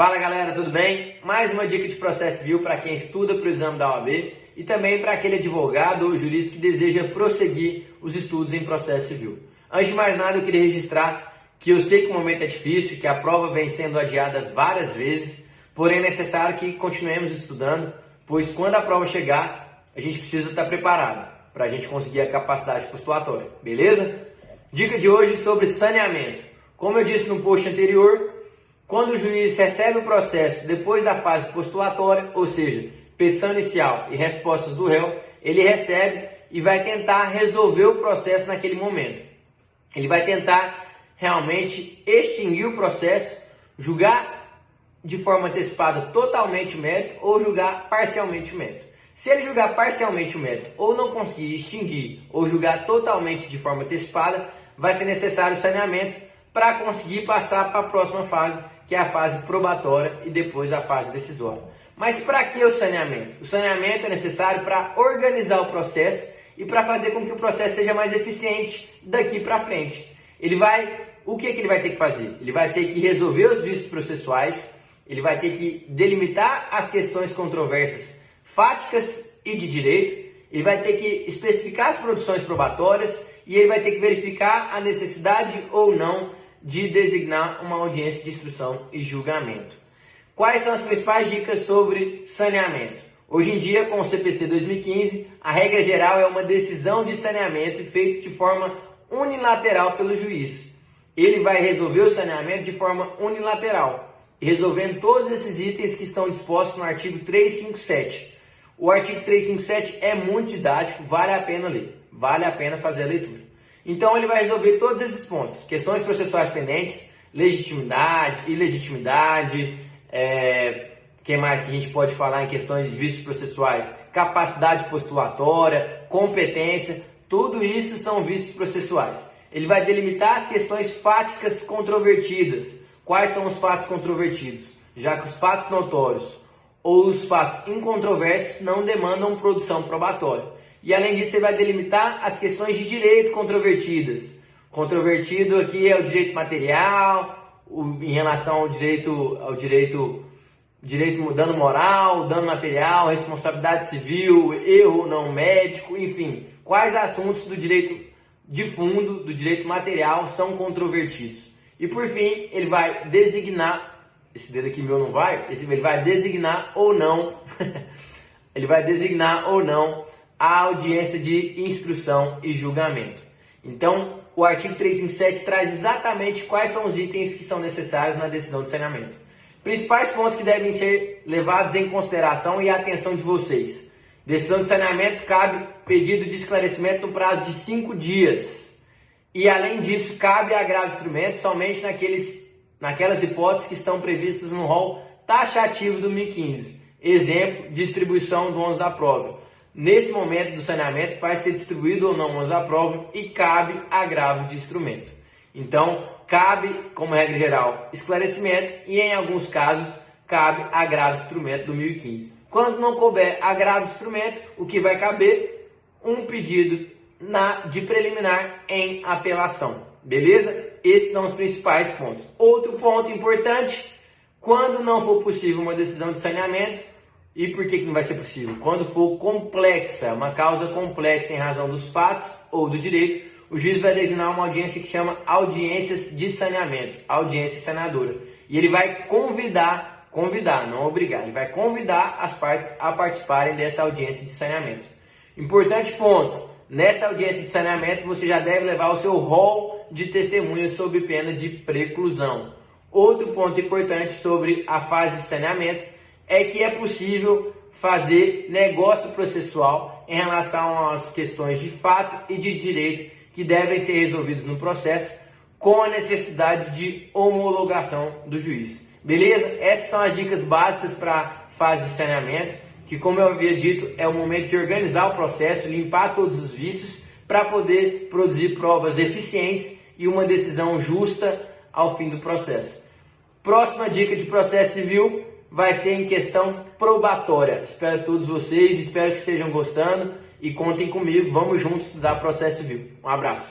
Fala galera, tudo bem? Mais uma dica de processo civil para quem estuda para o exame da OAB e também para aquele advogado ou jurista que deseja prosseguir os estudos em processo civil. Antes de mais nada, eu queria registrar que eu sei que o momento é difícil, que a prova vem sendo adiada várias vezes, porém é necessário que continuemos estudando, pois quando a prova chegar, a gente precisa estar preparado para a gente conseguir a capacidade postulatória, beleza? Dica de hoje sobre saneamento. Como eu disse no post anterior, quando o juiz recebe o processo depois da fase postulatória, ou seja, petição inicial e respostas do réu, ele recebe e vai tentar resolver o processo naquele momento. Ele vai tentar realmente extinguir o processo, julgar de forma antecipada totalmente o mérito ou julgar parcialmente o mérito. Se ele julgar parcialmente o mérito ou não conseguir extinguir ou julgar totalmente de forma antecipada, vai ser necessário saneamento para conseguir passar para a próxima fase, que é a fase probatória e depois a fase decisória. Mas para que o saneamento? O saneamento é necessário para organizar o processo e para fazer com que o processo seja mais eficiente daqui para frente. O que ele vai ter que fazer? Ele vai ter que resolver os vícios processuais, ele vai ter que delimitar as questões controversas fáticas e de direito, ele vai ter que especificar as produções probatórias e ele vai ter que verificar a necessidade ou não de designar uma audiência de instrução e julgamento. Quais são as principais dicas sobre saneamento? Hoje em dia, com o CPC 2015, a regra geral é uma decisão de saneamento feita de forma unilateral pelo juiz. Ele vai resolver o saneamento de forma unilateral, resolvendo todos esses itens que estão dispostos no artigo 357. O artigo 357 é muito didático, vale a pena ler, vale a pena fazer a leitura. Então ele vai resolver todos esses pontos, questões processuais pendentes, legitimidade, ilegitimidade, que mais que a gente pode falar em questões de vícios processuais? Capacidade postulatória, competência, tudo isso são vícios processuais. Ele vai delimitar as questões fáticas controvertidas. Quais são os fatos controvertidos? Já que os fatos notórios ou os fatos incontroversos não demandam produção probatória. E além disso, ele vai delimitar as questões de direito controvertidas. Controvertido aqui é o direito material, em relação ao direito dano moral, dano material, responsabilidade civil, erro não médico, enfim. Quais assuntos do direito de fundo, do direito material, são controvertidos. E por fim, ele vai designar, esse dedo aqui meu não vai, ele vai designar ou não, ele vai designar ou não a audiência de instrução e julgamento. Então, o artigo 357 traz exatamente quais são os itens que são necessários na decisão de saneamento. Principais pontos que devem ser levados em consideração e a atenção de vocês. Decisão de saneamento cabe pedido de esclarecimento no prazo de 5 dias. E além disso, cabe agravo de instrumento somente naquelas hipóteses que estão previstas no rol taxativo do 1015. Exemplo, distribuição do ônus da prova. Nesse momento do saneamento vai ser distribuído ou não o ônus da prova e cabe agravo de instrumento. Então, cabe, como regra geral, esclarecimento e em alguns casos cabe agravo de instrumento do 1015. Quando não couber agravo de instrumento, o que vai caber? Um pedido de preliminar em apelação. Beleza? Esses são os principais pontos. Outro ponto importante, quando não for possível uma decisão de saneamento, e por que não vai ser possível? Quando for complexa, uma causa complexa em razão dos fatos ou do direito, o juiz vai designar uma audiência que chama audiências de saneamento, audiência saneadora. E ele vai convidar, não obrigar, ele vai convidar as partes a participarem dessa audiência de saneamento. Importante ponto, nessa audiência de saneamento você já deve levar o seu rol de testemunhas sob pena de preclusão. Outro ponto importante sobre a fase de saneamento é que é possível fazer negócio processual em relação às questões de fato e de direito que devem ser resolvidos no processo com a necessidade de homologação do juiz. Beleza? Essas são as dicas básicas para a fase de saneamento, que, como eu havia dito, é o momento de organizar o processo, limpar todos os vícios para poder produzir provas eficientes e uma decisão justa ao fim do processo. Próxima dica de processo civil vai ser em questão probatória. Espero todos vocês, espero que estejam gostando e contem comigo. Vamos juntos estudar processo civil. Um abraço.